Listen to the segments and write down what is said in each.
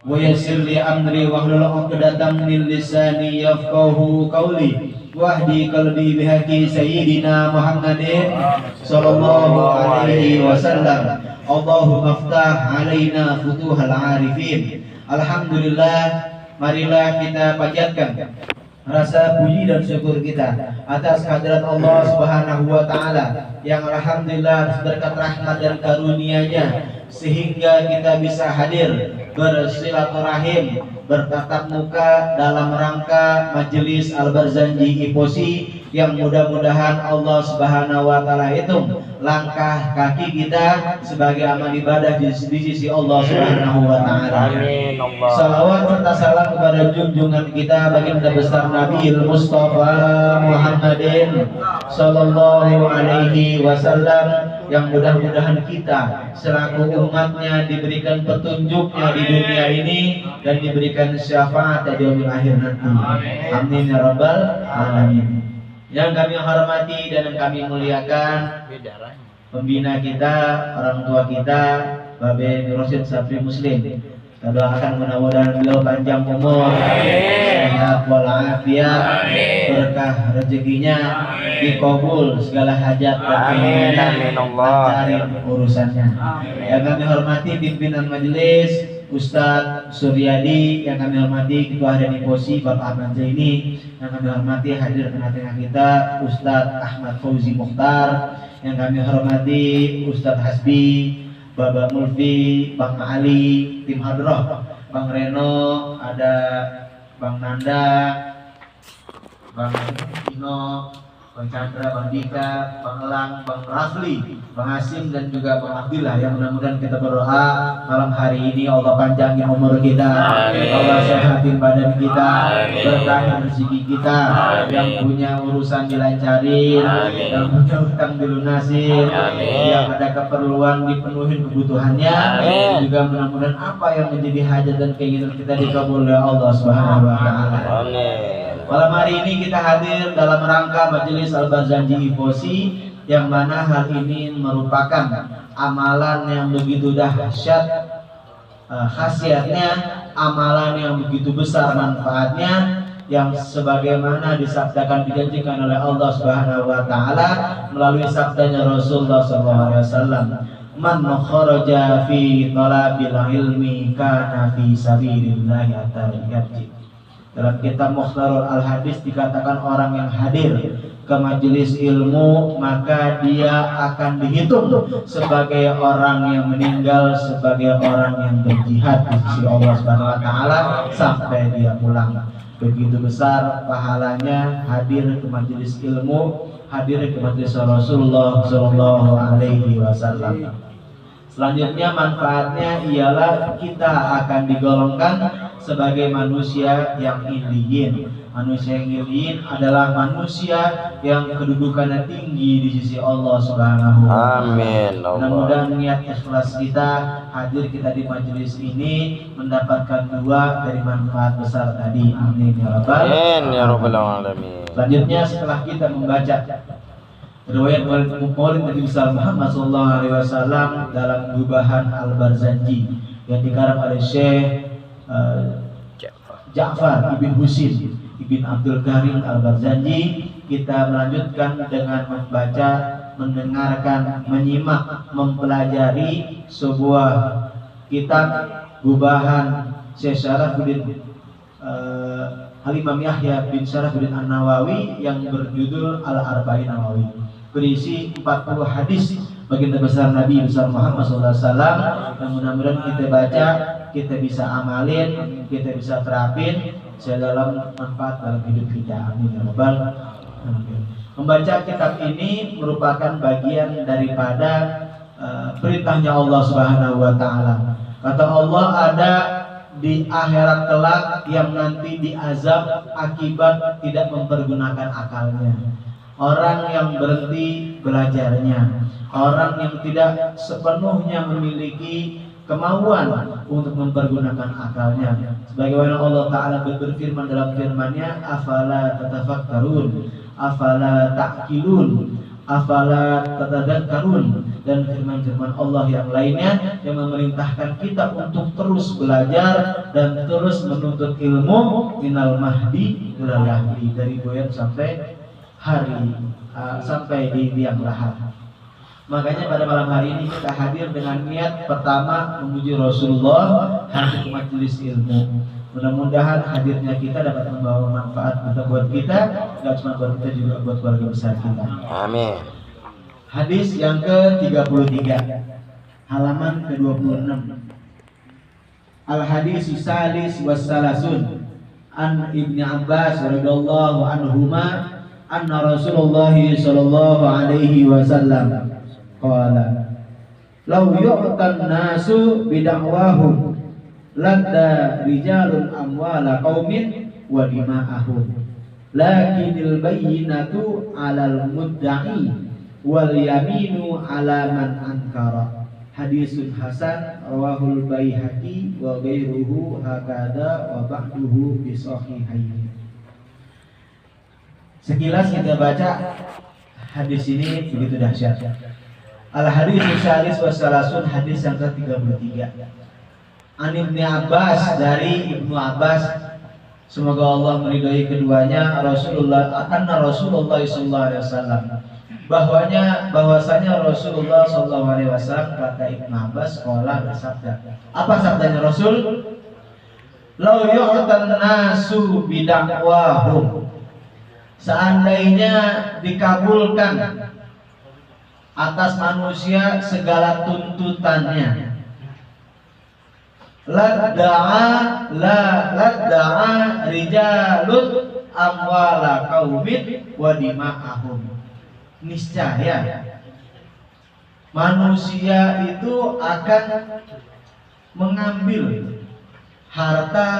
wa yassir li amri wahlul 'uqdatam min lisani yafqahu qawli wahdi qalbi bihaqi sayyidina Muhammadin sallallahu alaihi wasallam. Allahumma aftah alaina futuhal arifin. Alhamdulillah, marilah kita panjatkan rasa puji dan syukur kita atas kehadirat Allah Subhanahu wa taala yang alhamdulillah berkat rahmat dan karunia-Nya sehingga kita bisa hadir bersilaturahim, bertatap muka dalam rangka majelis Al-Barzanji IPOSI yang mudah-mudahan Allah Subhanahu wa taala hitung langkah kaki kita sebagai amal ibadah di sisi Allah Subhanahu wa taala. Amin. Salawat serta salam kepada junjungan kita baginda besar Nabi Mustafa Muhammadin sallallahu alaihi wasallam yang mudah-mudahan kita selaku umatnya diberikan petunjuknya di dunia ini dan diberikan syafaat di yaumil akhir nanti. Amin ya rabbal alamin. Yang kami hormati dan yang kami muliakan pembina kita, orang tua kita, Babe Rosid Safri Muslim. Kita doakan mudah-mudahan beliau panjang umur, sehat walafiat, berkah rezekinya, dikabul segala hajat dan lancarin urusannya. Yang kami hormati pimpinan majelis Ustadz Suryadi, yang kami hormati Ketua Harian IPOSI Bapak Ahmad Zaini, yang kami hormati hadir tengah-tengah kita Ustadz Ahmad Fauzi Mukhtar, yang kami hormati Ustadz Hasbi, Bapak Mulfi, Bang Ali, tim Hadroh, Bang Reno, ada Bang Nanda, Bang Dino, Bang Chandra, Bang Dika, Bang Elang, Bang Rafli, Bang Hasim dan juga Bang Abdillah. Yang mudah-mudahan kita berdoa malam hari ini Allah panjangin umur kita, Allah sehatin badan kita, berkahin rezeki kita, yang punya urusan dilancarin, yang punya utang dilunasin, yang ada keperluan dipenuhin kebutuhannya, juga mudah-mudahan apa yang menjadi hajat dan keinginan kita dikabul oleh Allah Subhanahu wa taala. Malam hari ini kita hadir dalam rangka majelis Al-Barzanji IPOSI yang mana hal ini merupakan amalan yang begitu dahsyat khasiatnya, amalan yang begitu besar manfaatnya, yang sebagaimana disabdakan dijanjikan oleh Allah Subhanahu wa taala melalui sabdanya Rasulullah sallallahu alaihi wasallam, man kharaja fi talabil ilmi kana fi sabilillah atariyati. Dalam kitab Mukhtarul Al-Hadis dikatakan orang yang hadir ke majelis ilmu maka dia akan dihitung sebagai orang yang meninggal, sebagai orang yang berjihad di sisi Allah Subhanahu wa taala sampai dia pulang. Begitu besar pahalanya hadir ke majelis ilmu, hadir ke majelis Rasulullah sallallahu alaihi wasallam. Selanjutnya manfaatnya ialah kita akan digolongkan sebagai manusia yang iliyin. Manusia yang iliyin adalah manusia yang kedudukannya tinggi di sisi Allah Subhanahu wa taala. Amin. Mudah-mudahan niat ikhlas kita hadir kita di majelis ini mendapatkan dua dari manfaat besar tadi. Amin ya rabbal alamin. Selanjutnya setelah kita membaca riwayat Maulid Nabi besar Muhammad sallallahu alaihi wasallam dalam Gubahan Al-Barzanji yang dikarang oleh Syekh Ja'far ibn Husin ibn Abdul Karim Al-Barzanji, kita melanjutkan dengan membaca, mendengarkan, menyimak, mempelajari sebuah kitab Gubahan Syekh Syarafuddin Al-Imam Yahya bin Syarafuddin An-Nawawi yang berjudul Al-Arba'in Nawawi, berisi 40 hadis baginda besar Nabi besar Muhammad SAW yang mudah-mudahan kita baca, kita bisa amalin, kita bisa terapin dalam manfaat dalam hidup kita. Amin ya rabbal alamin. Membaca kitab ini merupakan bagian daripada perintahnya Allah Subhanahu wa taala. Kata Allah, ada di akhirat kelak yang nanti diazab akibat tidak mempergunakan akalnya. Orang yang berhenti belajarnya, orang yang tidak sepenuhnya memiliki kemauan untuk mempergunakan akalnya. Sebagaimana Allah Ta'ala berfirman dalam firman-Nya, afala tatafakkarun, afala ta'qilun. afala tatadakkarun, dan firman-firman Allah yang lainnya yang memerintahkan kita untuk terus belajar dan terus menuntut ilmu minal mahdi ilal lahdi, dari goyang sampai sampai di liang lahat. Makanya pada malam hari ini kita hadir dengan niat pertama memuji Rasulullah, hadir majelis ilmu. Mudah-mudahan hadirnya kita dapat membawa manfaat buat kita, tidak cuma buat kita, juga buat keluarga besar kita. Amin. Hadis yang ke-33, halaman ke-26. Al-hadis salis wassalasun an Ibnu Abbas radhiyallahu anhuma anna Rasulullah sallallahu alaihi wasallam qala law yu'tan nasu bid'awahum ladda rijalun amwala qaumin wa dima'ahum lakinil bayyinatu 'alal mudda'i wal yaminu 'ala man ankara. Hadisun hasan rawahul Baihaqi wa ghairuhu hakada wa ba'duhu bi sahihain. Sekilas kita baca hadis ini begitu dahsyat. Al hadis salis wassalasun, hadis yang ke-33. An Ibnu Abbas, dari Ibnu Abbas, semoga Allah meridhai keduanya, Rasulullah sallallahu alaihi wasallam, bahwasanya Rasulullah sallallahu alaihi wasallam, kata Ibnu Abbas, qala, bersabda. Apa sabdanya Rasul? Lau yu'tan nasu bidakwahum, seandainya dikabulkan atas manusia segala tuntutannya, ladda'a rijalun amwala qaumin wa dima'ahum, niscaya manusia itu akan mengambil harta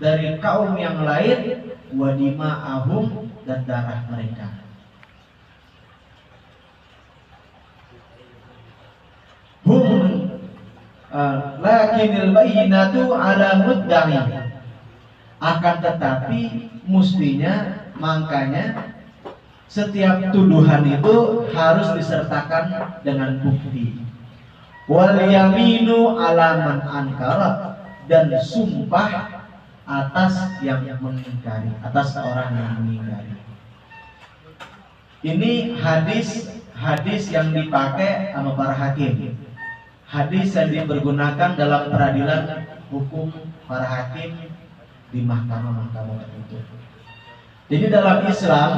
dari kaum yang lain, wa dima'ahum, dan darah mereka. Lakinil bayyinatu ala mudda'i, akan tetapi mestinya, makanya setiap tuduhan itu harus disertakan dengan bukti. Wal yaminu ala man ankara, dan sumpah atas yang mengingkari, atas orang yang mengingkari. Ini hadis yang dipakai sama para hakim. Hadis yang dipergunakan dalam peradilan hukum para hakim di mahkamah-mahkamah tertentu. Jadi dalam Islam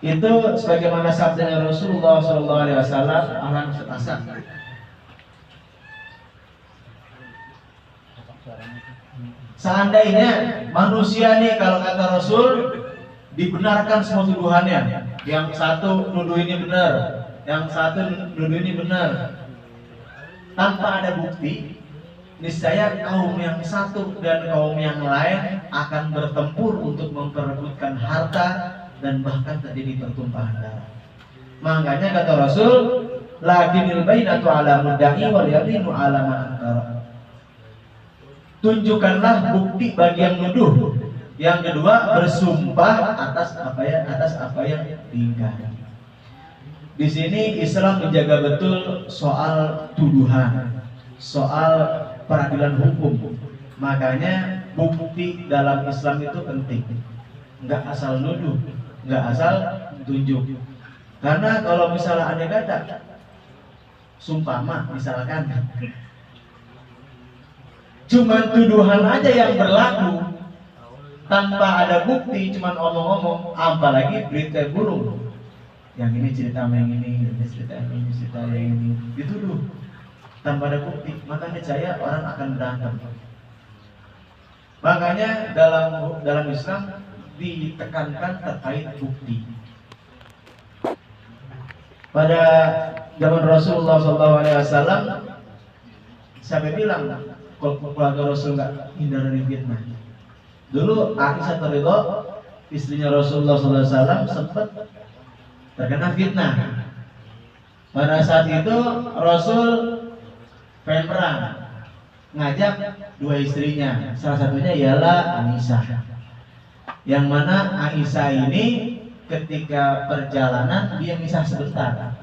itu sebagaimana sabdanya Rasulullah sallallahu alaihi wasallam, ahlan setasa. Seandainya manusia nih, kalau kata Rasul, dibenarkan semua tuduhannya, yang satu nuduh ini benar, yang satu nuduh ini benar, tanpa ada bukti, niscaya kaum yang satu dan kaum yang lain akan bertempur untuk memperebutkan harta dan bahkan terjadi pertumpahan darah. Makanya kata Rasul, lakinil bainatu ala mudda'i wal yaminu ala man ankara. Tunjukkanlah bukti bagi yang nuduh. Yang kedua, bersumpah atas apa yang diingkari. Di sini Islam menjaga betul soal tuduhan, soal peradilan hukum. Makanya bukti dalam Islam itu penting. Enggak asal nuduh, enggak asal tunjuk. Karena kalau misalnya ada kata sumpama misalkan, cuman tuduhan aja yang berlaku tanpa ada bukti, cuman omong-omong, apalagi berita burung. Yang ini cerita yang ini, cerita yang ini, cerita yang ini, dituduh tanpa ada bukti, maka niscaya orang akan berantem. Makanya dalam Islam ditekankan terkait bukti. Pada zaman Rasulullah SAW, sampai bilang kalau keluarga Rasul nggak hindar dari fitnah. Dulu Aisyah ridho, istrinya Rasulullah SAW, sempat terkena fitnah. Pada saat itu Rasul pengen perang, ngajak dua istrinya, salah satunya ialah Aisyah. Yang mana Aisyah ini ketika perjalanan dia misah sebentar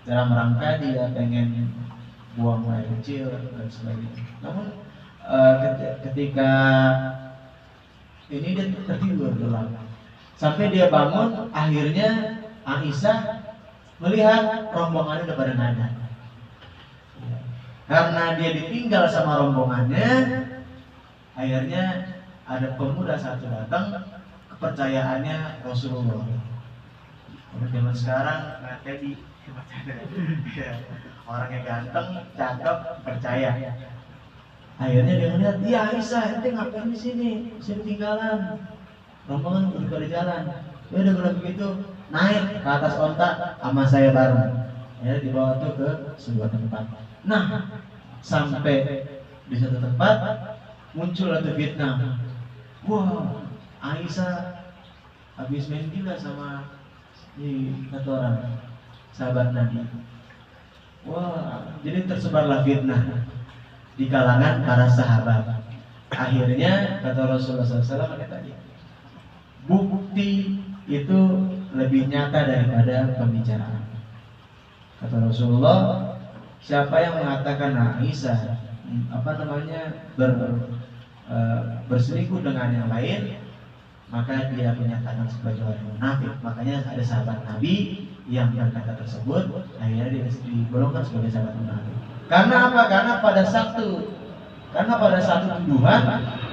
dalam rangka dia pengen buang air kecil dan sebagainya. Namun ketika ini dia tertidur gelap sampai dia bangun, akhirnya Aisyah melihat rombongannya udah pada nada. Karena dia ditinggal sama rombongannya, akhirnya ada pemuda satu datang, kepercayaannya Rasulullah. Kalau zaman sekarang nggak jadi orangnya ganteng, cakep, percaya. Akhirnya dia melihat, dia Aisyah, ente ngapain di sini? Saya ketinggalan. Rombongan udah pada jalan. Ya udah kalau begitu naik ke atas onta sama saya bareng. Ya dibawa tuh ke sebuah tempat. Nah, sampai di satu tempat muncul satu fitnah. Wah, Aisyah habis main gila sama satu orang sahabat Nabi. Wah, jadi tersebarlah fitnah di kalangan para sahabat. Akhirnya kata Rasulullah SAW tadi, bukti itu lebih nyata daripada pembicaraan. Kata Rasulullah, siapa yang mengatakan Aisyah berselingkuh dengan yang lain, maka dia menyatakan sebagai orang munafik. Makanya ada sahabat Nabi yang berkata tersebut, akhirnya dia digolongkan sebagai sahabat munafik. Karena apa? Karena pada satu tuduhan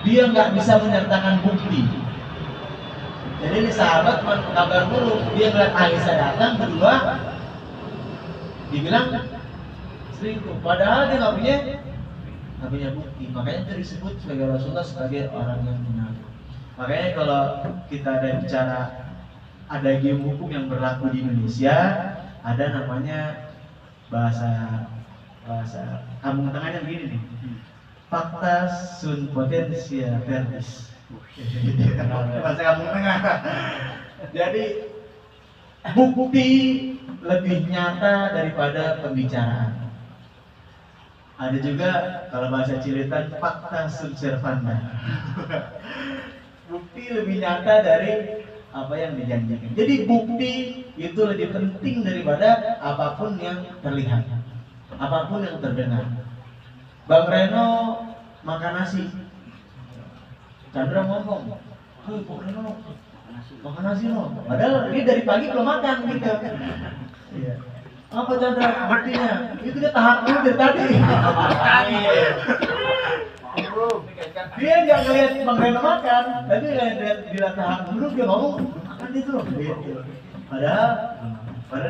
dia nggak bisa menyertakan bukti. Jadi ini sahabat kabar dulu, dia melihat Aisyah datang berdua, dibilang selingkuh. Padahal dia nggak punya bukti. Makanya itu disebut sebagai Rasulullah sebagai orang yang munafik. Makanya kalau kita ada bicara ada game hukum yang berlaku di Indonesia, ada namanya bahasa kampung tengahnya begini nih, fakta sunt potentia verbis. Bahasa kampung tengah. Jadi bukti lebih nyata daripada pembicaraan. Ada juga kalau bahasa Ciletan fakta sunt servanda. Bukti lebih nyata dari apa yang dijanjikan. Jadi bukti itu lebih penting daripada apapun yang terlihat, apapun yang terdengar. Bang Reno makan nasi, Chandra ngomong, Bang Reno makan nasi loh. Padahal dia dari pagi belum makan gitu. Iya. Apa Chandra buktinya? Itu dia tahan dulu dari tadi. Dia nggak ngeliat Bang Reno makan, tapi dia tahan dulu, dia ngomong makan itu loh. Padahal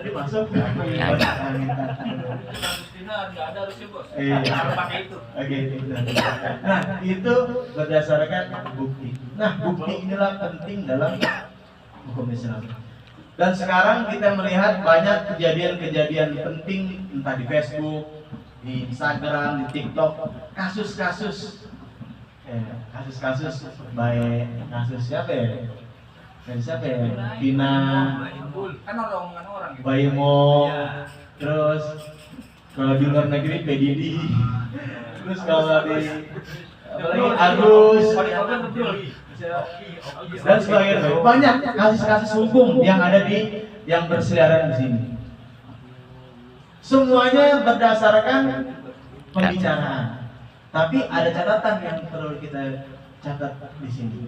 dia masuk. Nah, itu berdasarkan bukti. Nah, bukti inilah penting dalam hukum Islam. Dan sekarang kita melihat banyak kejadian-kejadian penting, entah di Facebook, di Instagram, di TikTok, kasus-kasus baik kasus siapa ya? Vina, kan orang Bayemo, terus kalau di luar negeri PDD, terus kalau di apalagi Agus dan sebagainya. Banyak kasus-kasus hukum yang ada yang berseliaran di sini. Semuanya berdasarkan pembicaraan. Tapi ada catatan yang perlu kita catat di sini.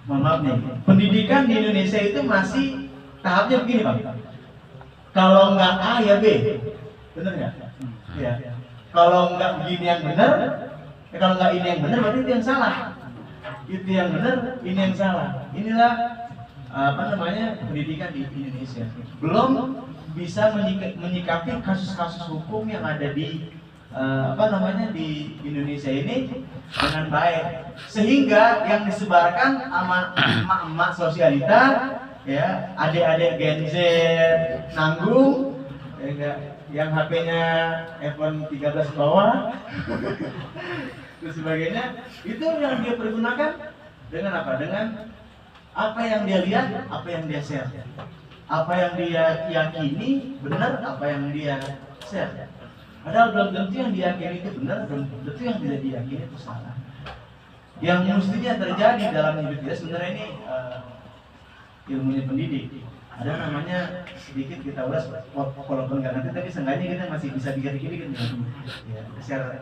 Mohon maaf nih, pendidikan di Indonesia itu masih tahapnya begini, Pak. Kalau nggak A ya B, benar nggak? Ya. Kalau nggak begini yang benar, kalau nggak ini yang benar berarti itu yang salah. Itu yang benar, ini yang salah. Inilah pendidikan di Indonesia. Belum bisa menyikapi kasus-kasus hukum yang ada di di Indonesia ini dengan baik, sehingga yang disebarkan sama emak-emak sosialita, ya, adik-adik Gen Z nanggung, ya, yang HP-nya iPhone 13 bawah, dan sebagainya, itu yang dia pergunakan dengan apa? Dengan apa yang dia lihat, apa yang dia share, apa yang dia yakini benar, apa yang dia share. Padahal belum tentu yang diyakini itu benar, belum tentu yang tidak diyakini itu salah. Yang mestinya terjadi dalam hidup kita sebenarnya ini ilmunya pendidik. Ada namanya sedikit kita ulas walaupun nggak nanti, tapi seenggaknya kita masih bisa dikit-dikit gitu. Ya, secara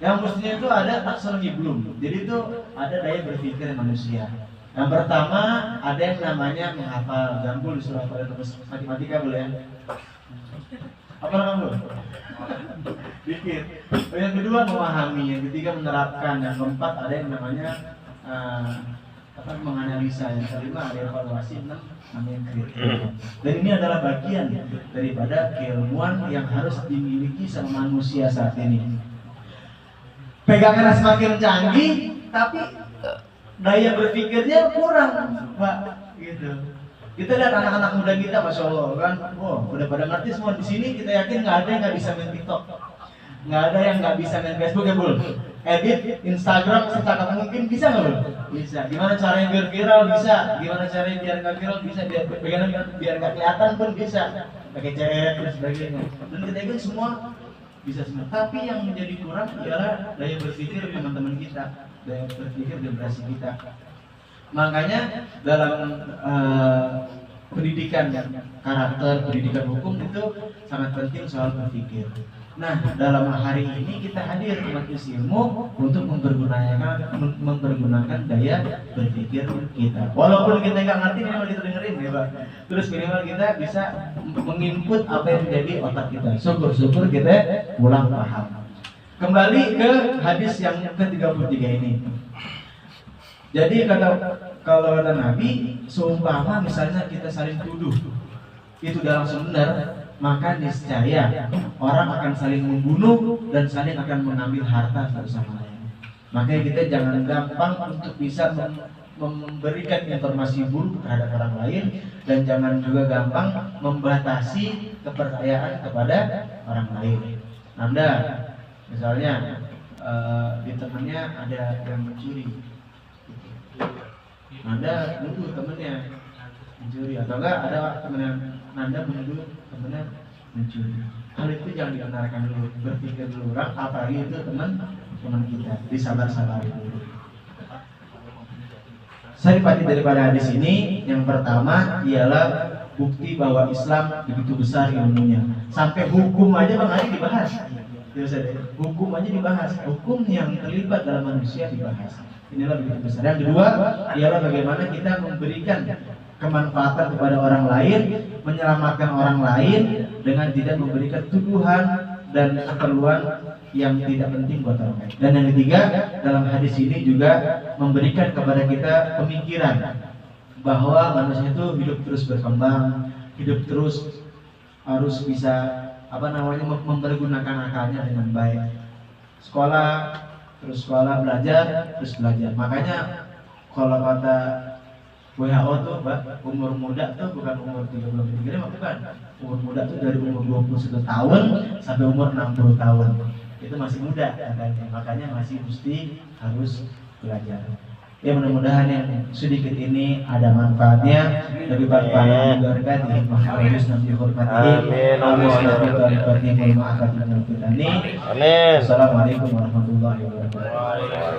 yang mestinya itu ada taksonomi belum. Jadi itu ada daya berpikir manusia. Yang pertama ada yang namanya menghafal, Jambul disuruh hafal terus matematika boleh ya? Apa namanya? Dikit. Yang kedua memahami, yang ketiga menerapkan, yang keempat ada yang namanya menganalisa, yang kelima ada evaluasi, enam namanya kritik. Dan ini adalah bagian daripada keilmuan yang harus dimiliki sama manusia saat ini. Pegangannya semakin canggih, tapi daya berpikirnya kurang, Pak. Gitu. Kita lihat anak-anak muda kita, masya Allah kan, udah pada ngerti semua di sini. Kita yakin nggak ada yang nggak bisa main TikTok, nggak ada yang nggak bisa main Facebook ya Bul. Edit Instagram secakap mungkin bisa nggak Bul? Bisa. Gimana caranya biar viral? Bisa. Gimana caranya biar nggak viral? Bisa. Biar nggak kelihatan pun bisa. Pakai CF dan sebagainya. Dan kita ikut semua bisa semua. Tapi yang menjadi kurang ialah daya berpikir teman-teman kita, daya berpikir generasi kita. Makanya dalam pendidikan karakter, pendidikan hukum itu sangat penting soal berpikir. Nah, dalam hari ini kita hadir di majelis ilmu untuk mempergunakan daya berpikir kita. Walaupun kita nggak ngerti, minimal kita dengerin ya Pak. Terus minimal kita bisa menginput apa yang menjadi otak kita. Syukur-syukur kita pulang paham. Kembali ke hadis yang ke-33 ini. Jadi kalau kata Nabi, seumpama misalnya kita saling tuduh, itu udah langsung benar, maka niscaya orang akan saling membunuh dan saling akan mengambil harta satu sama lain. Makanya kita jangan gampang untuk bisa memberikan informasi buruk terhadap orang lain, dan jangan juga gampang membatasi kepercayaan kepada orang lain. Anda misalnya di temannya ada yang mencuri, Anda nuduh temennya mencuri, atau enggak ada temen Anda menuduh temennya mencuri. Hal itu jangan dibenarkan dulu, berpikir dulu orang, apalagi itu teman kita, disabar-sabar dulu. Saripati daripada hadis ini, yang pertama ialah bukti bahwa Islam begitu besar ilmunya, sampai hukum aja Bang Ali dibahas. Hukum aja dibahas, hukum yang terlibat dalam manusia dibahas. Inilah begitu besar. Yang kedua ialah bagaimana kita memberikan kemanfaatan kepada orang lain, menyelamatkan orang lain dengan tidak memberikan tuduhan dan keperluan yang tidak penting buat orang lain. Dan yang ketiga, dalam hadis ini juga memberikan kepada kita pemikiran bahwa manusia itu hidup terus berkembang, hidup terus harus bisa mempergunakan akalnya dengan baik. Sekolah, terus sekolah, belajar, terus belajar. Makanya kalau kata WHO tuh, umur muda tuh bukan umur 33, bukan. Umur muda tuh dari umur 21 tahun sampai umur 60 tahun. Itu masih muda katanya. Makanya masih mesti harus belajar. Ya, mudah-mudahan yang sedikit ini ada manfaatnya. Lebih berkah berkati Muhammad Nabi hormati. Amin. Assalamualaikum warahmatullahi wabarakatuh.